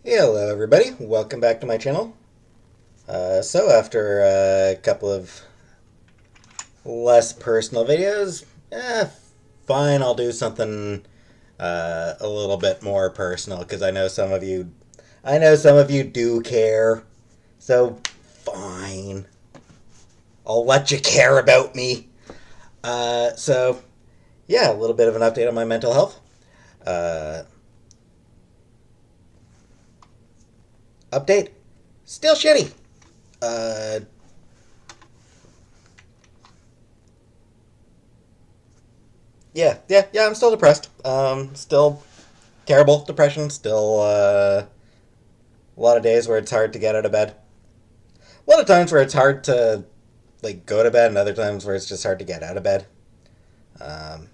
Hello everybody, welcome back to my channel. So after a couple of less personal videos, fine, I'll do something a little bit more personal because I know some of you do care. So fine, I'll let you care about me. So yeah, a little bit of an update on my mental health. Uh, Update, still shitty. Uh, yeah. I'm still depressed. Still terrible depression. Still a lot of days where it's hard to get out of bed. A lot of times where it's hard to like go to bed, and other times where it's just hard to get out of bed. Um,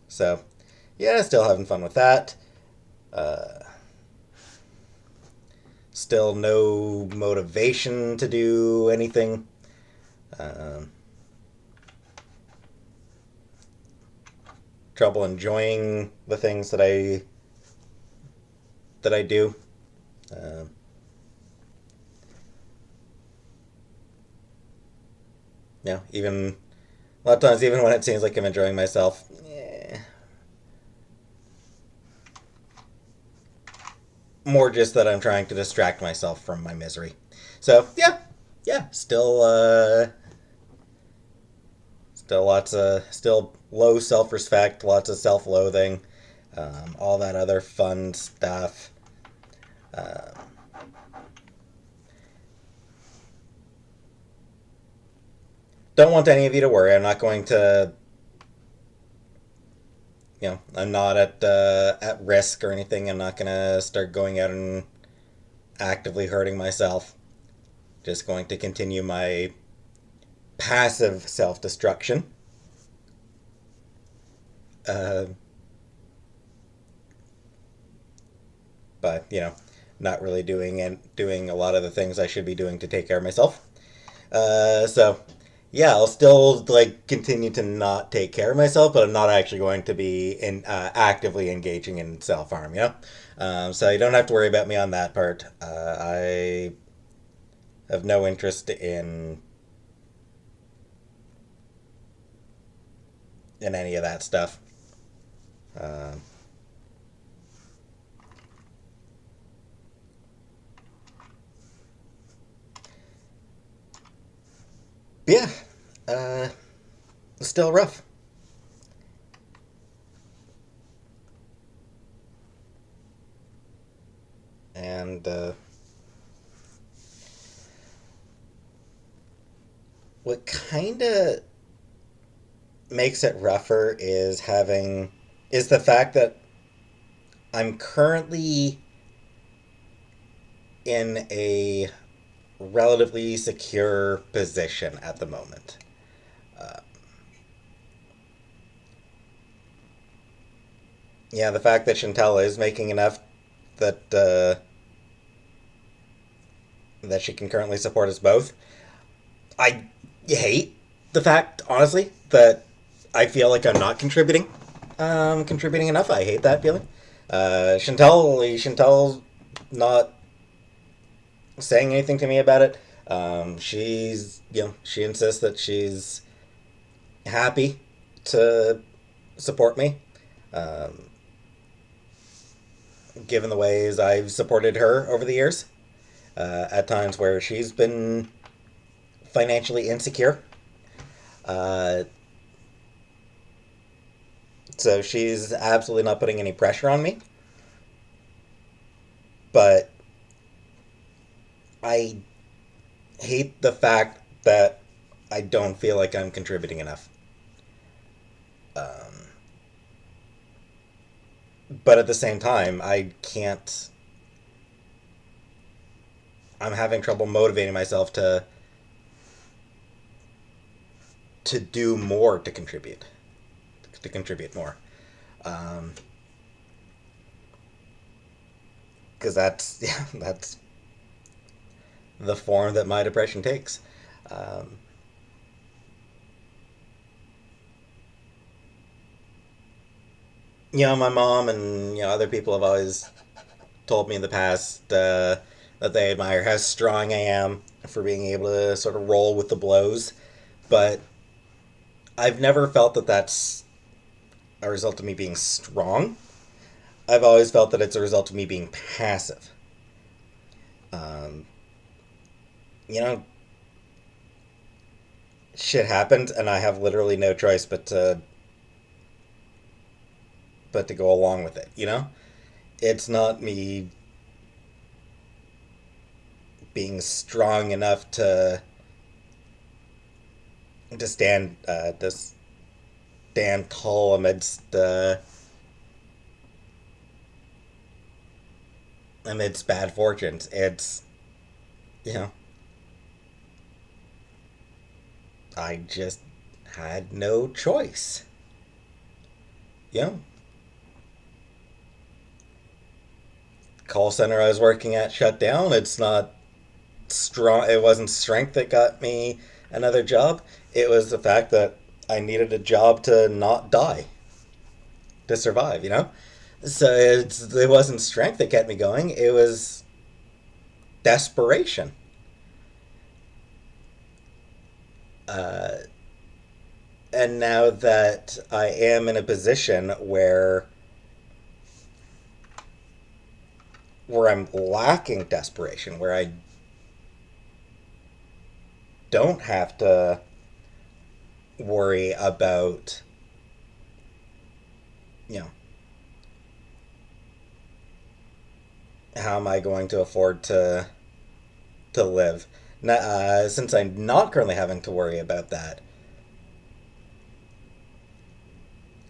so yeah, still having fun with that. Uh, Still no motivation to do anything. Um, Trouble enjoying the things that I do. Um, Even a lot of times, even when it seems like I'm enjoying myself, more just that I'm trying to distract myself from my misery. So yeah, still lots of still low self respect, lots of self loathing, all that other fun stuff. Uh, don't want any of you to worry. I'm not going to, I'm not at risk or anything. I'm not gonna start going out and actively hurting myself. Just going to continue my passive self destruction. Uh, but not really doing a lot of the things I should be doing to take care of myself. So yeah, I'll still like continue to not take care of myself, but I'm not actually going to be in actively engaging in self harm. So you don't have to worry about me on that part. I have no interest in any of that stuff. Um, yeah, uh, still rough. And what kind of makes it rougher is the fact that I'm currently in a relatively secure position at the moment. Uh, yeah, the fact that Chantel is making enough that that she can currently support us both. I hate the fact, honestly, that I feel like I'm not contributing enough. I hate that feeling. Chantel's not saying anything to me about it. She insists that she's happy to support me, um, given the ways I've supported her over the years. At times where she's been financially insecure. Uh, so she's absolutely not putting any pressure on me. But I hate the fact that I don't feel like I'm contributing enough. Um, but at the same time, I can't. I'm having trouble motivating myself to do more to contribute more, because that's the form that my depression takes. Um, my mom and other people have always told me in the past that they admire how strong I am for being able to sort of roll with the blows, but I've never felt that that's a result of me being strong. I've always felt that it's a result of me being passive. Um, you know, shit happens, and I have literally no choice but to go along with it. It's not me being strong enough to stand tall amidst bad fortunes. It's you know I just had no choice. You know, Call center I was working at shut down. It's not strong. It wasn't strength that got me another job. It was the fact that I needed a job to not die, to survive. So it wasn't strength that kept me going. It was desperation. Uh, and now that I am in a position where I'm lacking desperation, where I don't have to worry about you know how am I going to afford to live. Now, since I'm not currently having to worry about that,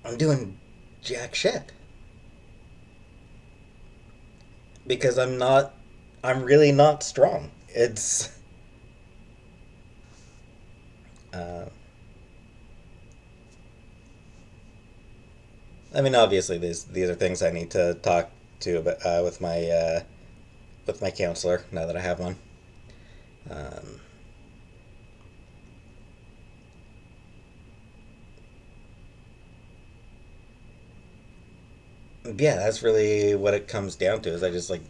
I'm doing jack shit because I'm really not strong. It's uh, I mean, obviously these are things I need to talk to about, with my counselor now that I have one. Um, yeah, that's really what it comes down to. Is I just like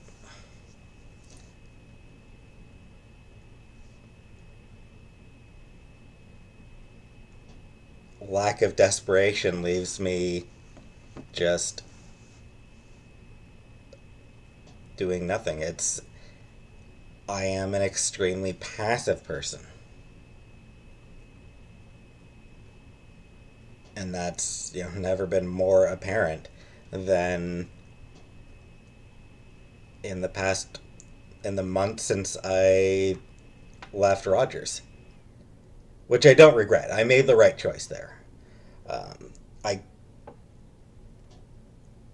lack of desperation leaves me just doing nothing. I am an extremely passive person, and that's never been more apparent than in the past in the month since I left Rogers, which I don't regret. I made the right choice there. I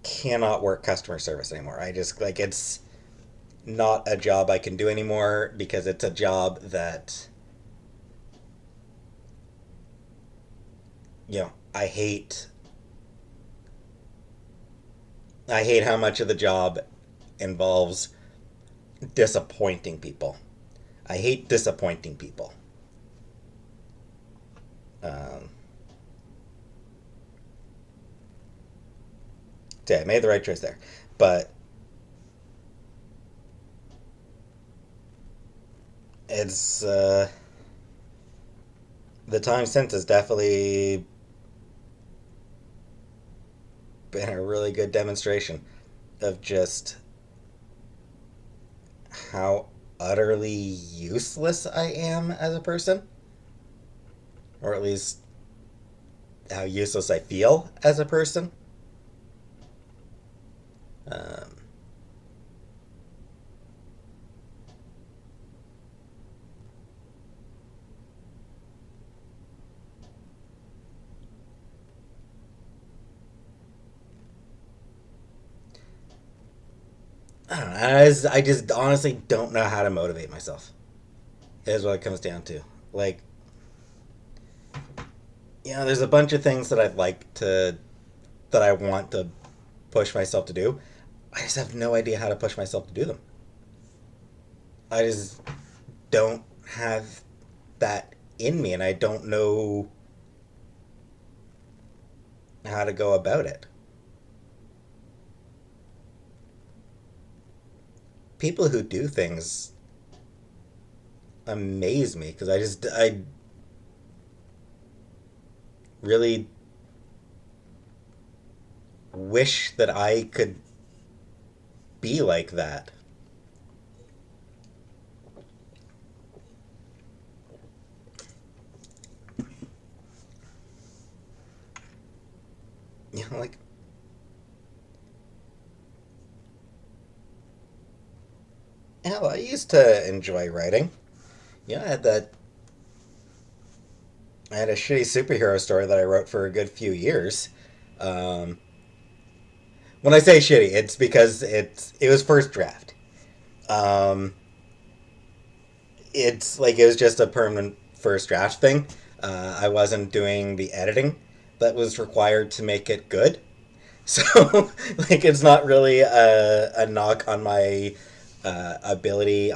cannot work customer service anymore. I just like it's not a job I can do anymore because it's a job that I hate. I hate how much of the job involves disappointing people. I hate disappointing people. Um, yeah, I made the right choice there, but it's the time since has definitely been a really good demonstration of just how utterly useless I am as a person, or at least how useless I feel as a person. Um, I don't know. I just honestly don't know how to motivate myself. Is what it comes down to. Like, there's a bunch of things that I want to push myself to do. I just have no idea how to push myself to do them. I just don't have that in me, and I don't know how to go about it. people who do things amaze me because I really wish that I could be like that. You know, like, hell, I used to enjoy writing. Yeah, I had a shitty superhero story that I wrote for a good few years. Um, when I say shitty, it's because it was first draft. Um, it's like it was just a permanent first draft thing. I wasn't doing the editing that was required to make it good. So, like, it's not really a knock on my abilities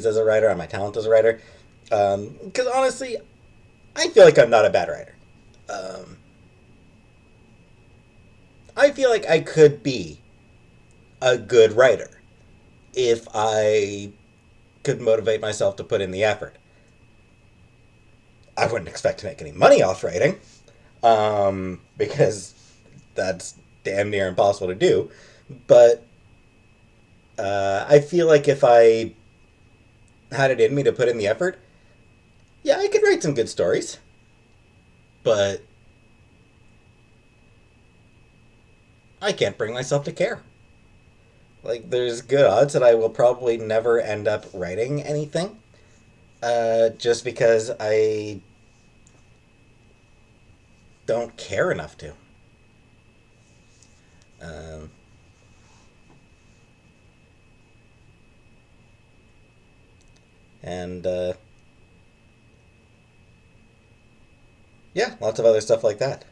as a writer, on my talent as a writer. Because honestly, I feel like I'm not a bad writer. Um, I feel like I could be a good writer if I could motivate myself to put in the effort. I wouldn't expect to make any money off writing, because that's damn near impossible to do. But I feel like if I had it in me to put in the effort, yeah, I could write some good stories. But I can't bring myself to care. Like, there's good odds that I will probably never end up writing anything, just because I don't care enough to. Um, and yeah, lots of other stuff like that.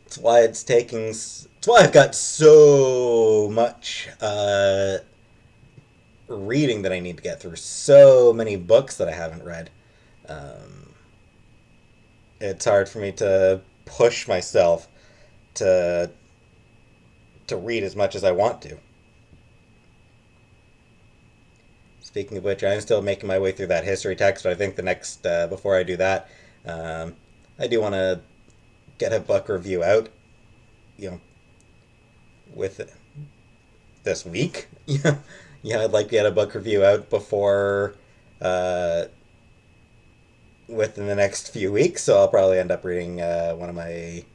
It's why it's taking. It's why I've got so much reading that I need to get through. So many books that I haven't read. Um, it's hard for me to push myself to read as much as I want to. Speaking of which, I'm still making my way through that history text, but I think the next before I do that, um, I do want to get a book review out. You know, with this week. Yeah, yeah, I'd like to get a book review out before uh, within the next few weeks. So I'll probably end up reading one of my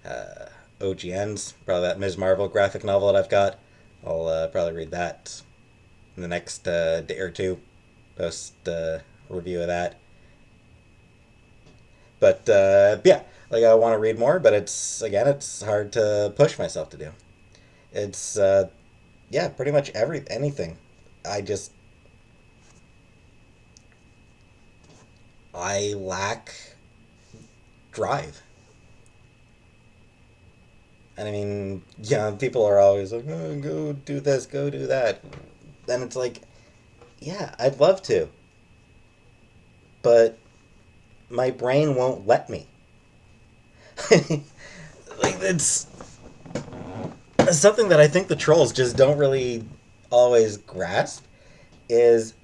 uh, OGNs, probably that Ms. Marvel graphic novel that I've got. I'll probably read that in the next day or two. Post review of that. But yeah, like I want to read more, but it's hard to push myself to do. It's yeah, pretty much anything. I just I lack drive. And I mean, yeah, people are always like, oh, go do this, go do that. Then it's like, yeah, I'd love to, but my brain won't let me. Like, it's something that I think the trolls just don't really always grasp is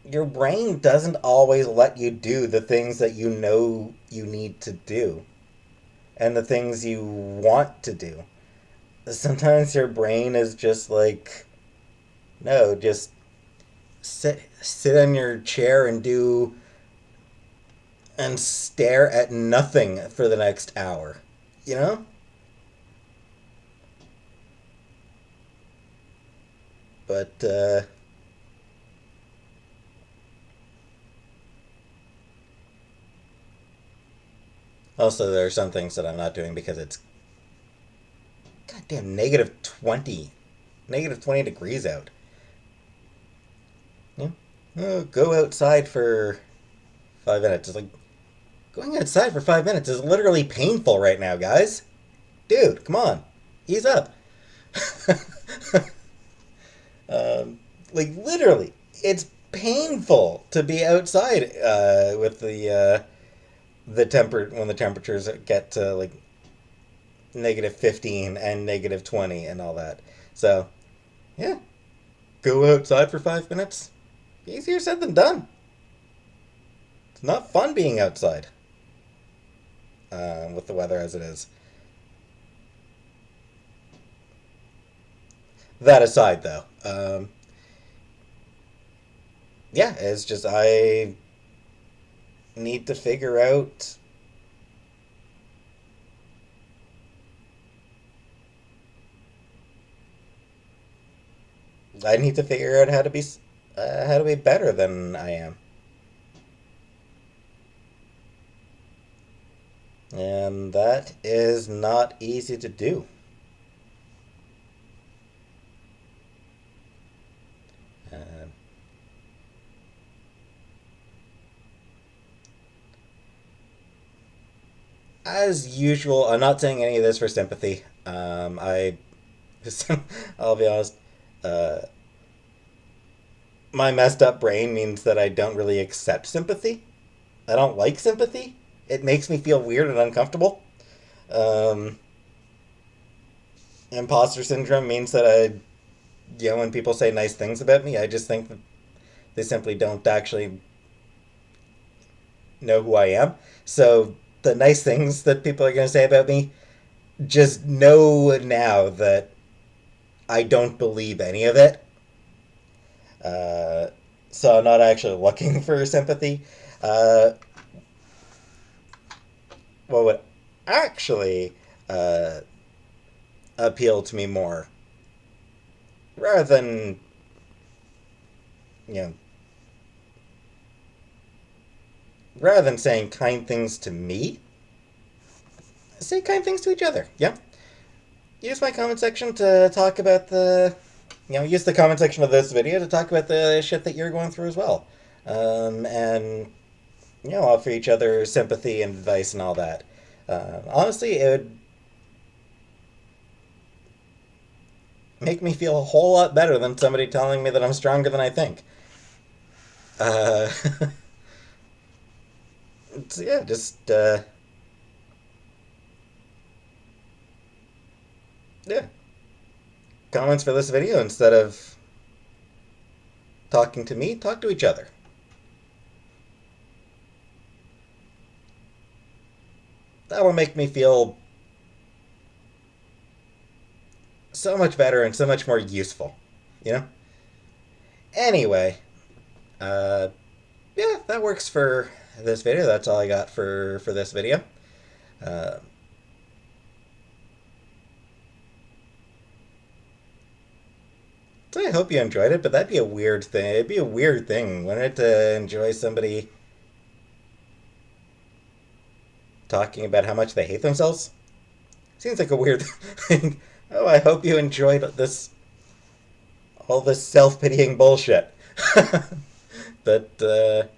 your brain doesn't always let you do the things that you know you need to do and the things you want to do. Sometimes your brain is just like, no, just sit in your chair and do and stare at nothing for the next hour. You know? But also there are some things that I'm not doing because it's goddamn negative 20 degrees out. Yeah. Oh, go outside for 5 minutes. It's like going outside for 5 minutes is literally painful right now, guys. Dude, come on, ease up. Like literally, it's painful to be outside with the temper when the temperatures get to like -15 and -20 and all that. So, yeah, go outside for 5 minutes. Easier said than done. It's not fun being outside with the weather as it is. That aside, though, yeah, it's just I need to figure out. I need to figure out how to be better than I am, and that is not easy to do. Uh, as usual, I'm not saying any of this for sympathy. I'll be honest. Uh, my messed up brain means that I don't really accept sympathy. I don't like sympathy. It makes me feel weird and uncomfortable. Um, Imposter syndrome means that when people say nice things about me, I just think that they simply don't actually know who I am. So the nice things that people are going to say about me, just know now that I don't believe any of it. Uh, so I'm not actually looking for sympathy. Uh, what would actually uh, appeal to me more, rather than you know, rather than saying kind things to me, say kind things to each other. Yeah, use my comment section to talk about use the comment section of this video to talk about the shit that you're going through as well, and offer each other sympathy and advice and all that. Honestly, it would make me feel a whole lot better than somebody telling me that I'm stronger than I think. Uh, so yeah, just yeah, comments for this video instead of talking to me, talk to each other. That'll make me feel so much better and so much more useful, you know? Anyway, uh, yeah, that works for this video. That's all I got for this video. Uh, so I hope you enjoyed it, but that'd be a weird thing. It'd be a weird thing, wouldn't it, to enjoy somebody talking about how much they hate themselves? Seems like a weird thing. Oh, I hope you enjoyed all this self-pitying bullshit. But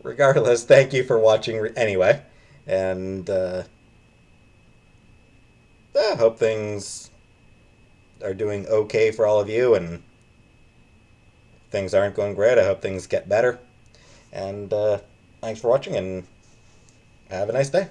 regardless, thank you for watching anyway, and I hope things are doing okay for all of you, and if things aren't going great, I hope things get better. And thanks for watching, and have a nice day.